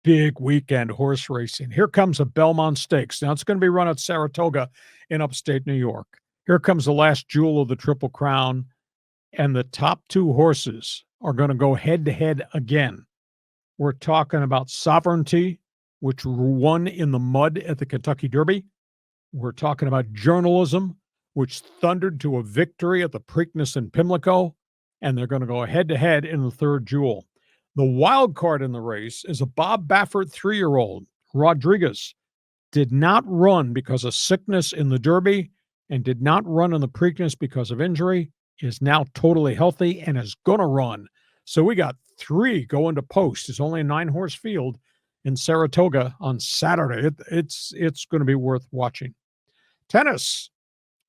big weekend horse racing. Here comes a Belmont Stakes. Now, it's going to be run at Saratoga in upstate New York. Here comes the last jewel of the Triple Crown, and the top two horses are going to go head-to-head again. We're talking about Sovereignty, which won in the mud at the Kentucky Derby. We're talking about Journalism, which thundered to a victory at the Preakness in Pimlico, and they're going to go head-to-head in the third jewel. The wild card in the race is a Bob Baffert 3-year-old. Rodriguez did not run because of sickness in the Derby and did not run in the Preakness because of injury, is now totally healthy and is going to run. So we got 3 going to post. It's only a 9-horse field in Saratoga on Saturday. It's going to be worth watching. Tennis,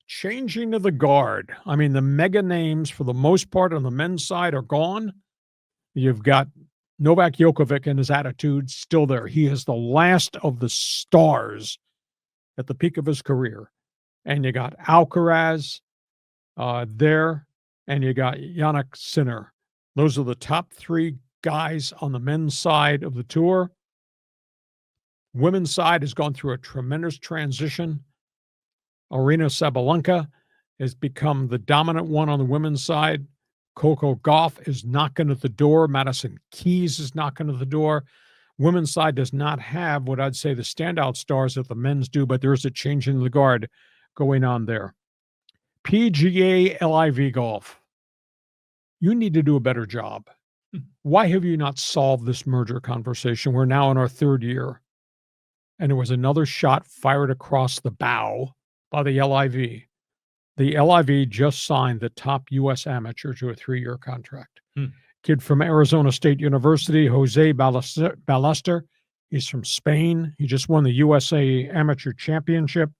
changing of the guard. I mean, the mega names for the most part on the men's side are gone. You've got Novak Djokovic and his attitude still there. He is the last of the stars at the peak of his career. And you got Alcaraz there, and you got Jannik Sinner. Those are the top 3 guys on the men's side of the tour. Women's side has gone through a tremendous transition. Aryna Sabalenka has become the dominant one on the women's side. Coco Gauff is knocking at the door. Madison Keys is knocking at the door. Women's side does not have what I'd say the standout stars that the men's do, but there's a change in the guard going on there. PGA-LIV golf. You need to do a better job. Why have you not solved this merger conversation? We're now in our 3rd year. And there was another shot fired across the bow by the LIV. The LIV just signed the top U.S. amateur to a 3-year contract. Kid from Arizona State University, Jose Ballester. He's from Spain. He just won the USA Amateur Championship.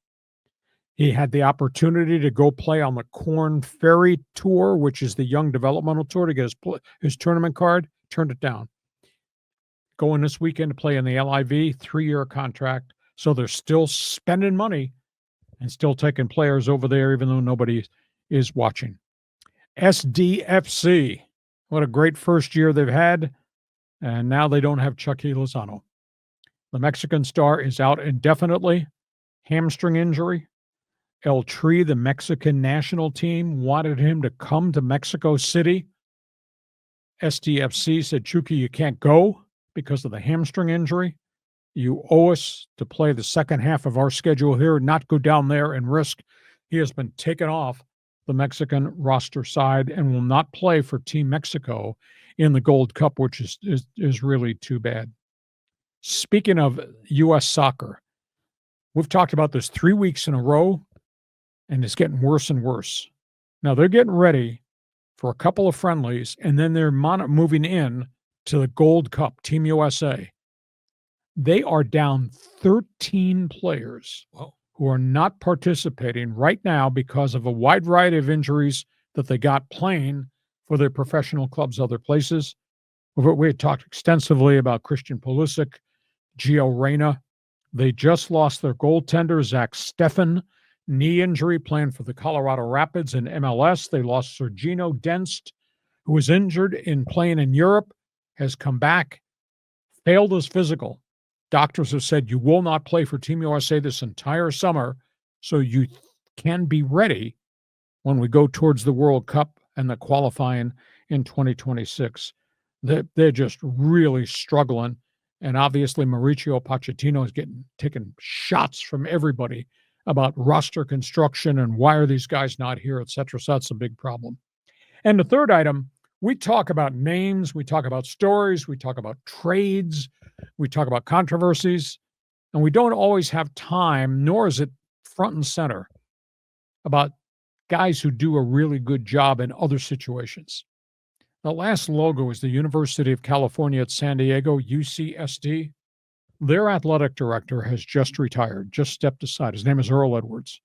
He had the opportunity to go play on the Korn Ferry Tour, which is the young developmental tour, to get his tournament card. Turned it down. Going this weekend to play in the LIV, 3-year contract. So they're still spending money and still taking players over there, even though nobody is watching. SDFC, what a great first year they've had, and now they don't have Chucky Lozano. The Mexican star is out indefinitely, hamstring injury. El Tri, the Mexican national team, wanted him to come to Mexico City. SDFC said, Chucky, you can't go because of the hamstring injury. You owe us to play the second half of our schedule here, not go down there and risk. He has been taken off the Mexican roster side and will not play for Team Mexico in the Gold Cup, which is really too bad. Speaking of U.S. soccer, we've talked about this 3 weeks in a row, and it's getting worse and worse. Now, they're getting ready for a couple of friendlies, and then they're moving in to the Gold Cup, Team USA. They are down 13 players who are not participating right now because of a wide variety of injuries that they got playing for their professional clubs other places. We had talked extensively about Christian Pulisic, Gio Reyna. They just lost their goaltender, Zach Steffen, knee injury, playing for the Colorado Rapids in MLS. They lost Sergino Denst, who was injured in playing in Europe, has come back, failed his physical. Doctors have said you will not play for Team USA this entire summer, so you can be ready when we go towards the World Cup and the qualifying in 2026. They're just really struggling, and obviously Mauricio Pochettino is taking shots from everybody about roster construction and why are these guys not here, et cetera. So that's a big problem. And the third item, we talk about names, we talk about stories, we talk about trades, we talk about controversies, and we don't always have time, nor is it front and center, about guys who do a really good job in other situations. The last logo is the University of California at San Diego, UCSD. Their athletic director has just retired, just stepped aside. His name is Earl Edwards.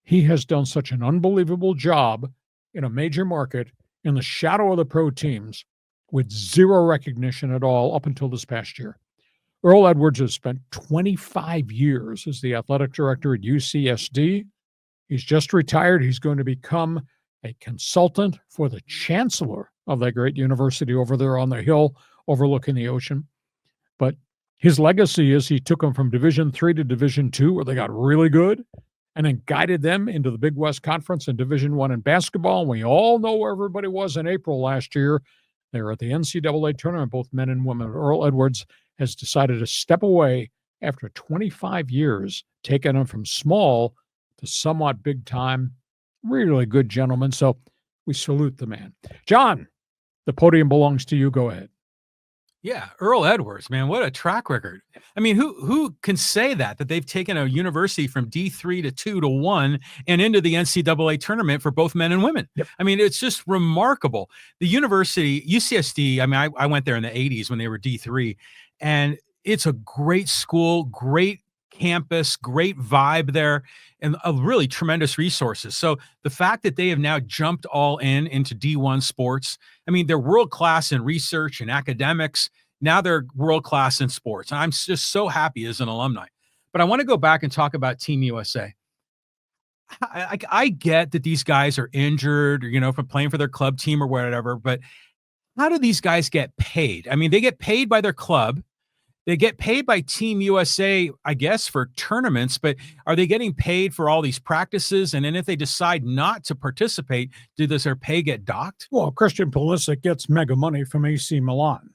He has done such an unbelievable job in a major market in the shadow of the pro teams with zero recognition at all up until this past year. Earl Edwards has spent 25 years as the athletic director at UCSD. He's just retired. He's going to become a consultant for the chancellor of that great university over there on the hill overlooking the ocean. But His legacy is he took them from Division III to Division II, where they got really good, and then guided them into the Big West Conference in Division I in basketball. And we all know where everybody was in April last year. They were at the NCAA tournament, both men and women. Earl Edwards has decided to step away after 25 years, taking them from small to somewhat big time. Really good gentleman. So we salute the man. John, the podium belongs to you. Go ahead. Yeah, Earl Edwards, man, what a track record. I mean, who can say that they've taken a university from D3 to 2 to 1 and into the NCAA tournament for both men and women? Yep. I mean, it's just remarkable. The university, UCSD, I mean, I went there in the 80s when they were D3, and it's a great school, great campus, great vibe there, and a really tremendous resources. So the fact that they have now jumped all into D1 sports, I mean, they're world-class in research and academics. Now they're world-class in sports. And I'm just so happy as an alumni. But I want to go back and talk about Team USA. I get that these guys are injured, from playing for their club team or whatever, but how do these guys get paid? I mean, they get paid by their club. They get paid by Team USA, I guess, for tournaments, but are they getting paid for all these practices? And then if they decide not to participate, does their pay get docked? Well, Christian Pulisic gets mega money from AC Milan,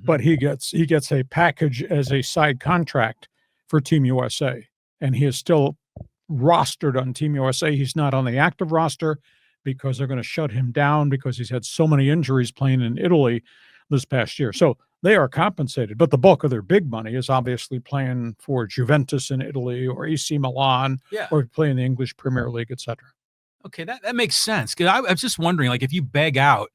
but he gets a package as a side contract for Team USA, and he is still rostered on Team USA. He's not on the active roster because they're going to shut him down because he's had so many injuries playing in Italy this past year. So they are compensated, but the bulk of their big money is obviously playing for Juventus in Italy or AC Milan, or playing the English Premier League, etc. Okay, that makes sense. Because I was just wondering, like, if you beg out,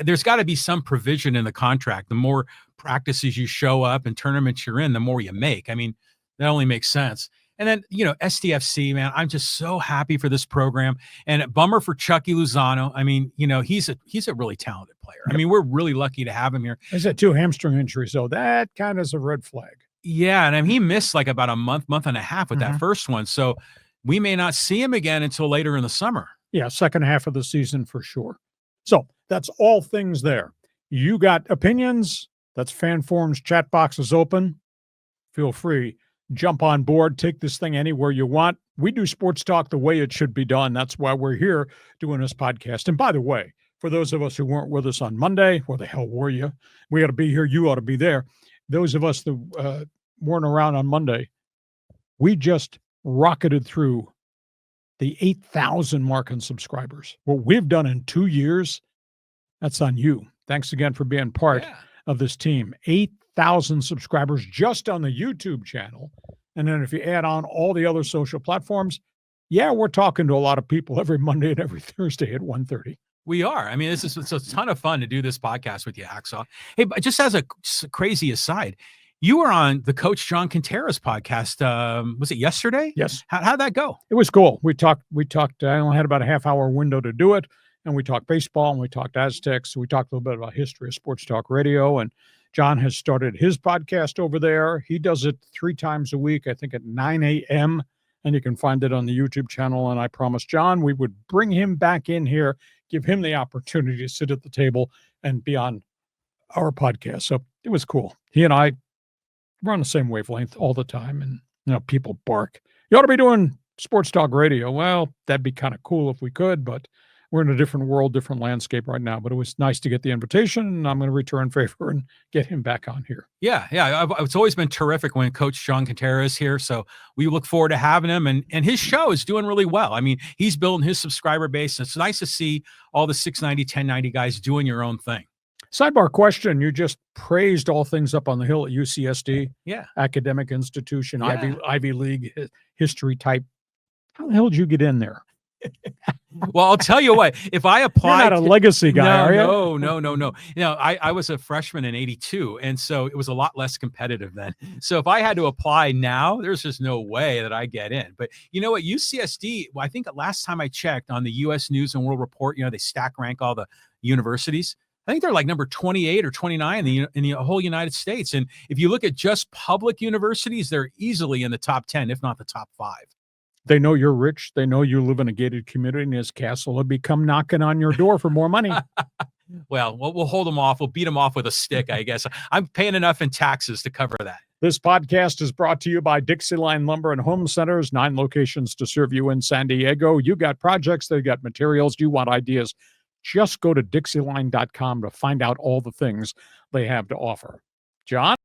there's got to be some provision in the contract. The more practices you show up and tournaments you're in, the more you make. I mean, that only makes sense. And then, SDFC, man, I'm just so happy for this program. And bummer for Chucky Lozano. I mean, he's a really talented player. I mean, we're really lucky to have him here. He's had 2 hamstring injuries, so that kind of is a red flag. Yeah, and I mean, he missed like about a month and a half with that first one. So we may not see him again until later in the summer. Yeah, second half of the season for sure. So that's all things there. You got opinions? That's Fan Forum's chat box is open. Feel free. Jump on board, take this thing anywhere you want. We do sports talk the way it should be done. That's why we're here doing this podcast. And by the way, for those of us who weren't with us on Monday, where the hell were you? We ought to be here. You ought to be there. Those of us that weren't around on Monday, we just rocketed through the 8,000 mark in subscribers. What we've done in 2 years, that's on you. Thanks again for being part of this team. 8,000 subscribers just on the YouTube channel. And then if you add on all the other social platforms, we're talking to a lot of people every Monday and every Thursday at 1:30. We are. I mean, it's a ton of fun to do this podcast with you, Hacksaw. Hey, but just as a crazy aside, you were on the Coach John Quintera's podcast. Was it yesterday? Yes. How'd that go? It was cool. We talked. I only had about a half-hour window to do it. And we talked baseball and we talked Aztecs. We talked a little bit about history of sports talk radio. And John has started his podcast over there. He does it 3 times a week, I think at 9 a.m. And you can find it on the YouTube channel. And I promised John we would bring him back in here, give him the opportunity to sit at the table and be on our podcast. So it was cool. He and I were on the same wavelength all the time. And, people bark. You ought to be doing sports talk radio. Well, that'd be kind of cool if we could, but we're in a different world, different landscape right now. But it was nice to get the invitation, and I'm going to return favor and get him back on here. Yeah. It's always been terrific when Coach John Quintera is here. So we look forward to having him. And his show is doing really well. I mean, he's building his subscriber base. It's nice to see all the 690, 1090 guys doing your own thing. Sidebar question. You just praised All Things Up on the Hill at UCSD. Yeah. Academic institution, Ivy League history type. How the hell did you get in there? Well, I'll tell you what, if I applied... You're not a legacy guy, are you? No. I was a freshman in 82, and so it was a lot less competitive then. So if I had to apply now, there's just no way that I get in. But you know what, UCSD, I think last time I checked on the U.S. News and World Report, they stack rank all the universities. I think they're like number 28 or 29 in the whole United States. And if you look at just public universities, they're easily in the top 10, if not the top 5. They know you're rich. They know you live in a gated community, and his castle will become knocking on your door for more money. Well, we'll hold them off. We'll beat them off with a stick, I guess. I'm paying enough in taxes to cover that. This podcast is brought to you by Dixieline Lumber and Home Centers, 9 locations to serve you in San Diego. You got projects, they got materials, you want ideas. Just go to Dixieline.com to find out all the things they have to offer. John?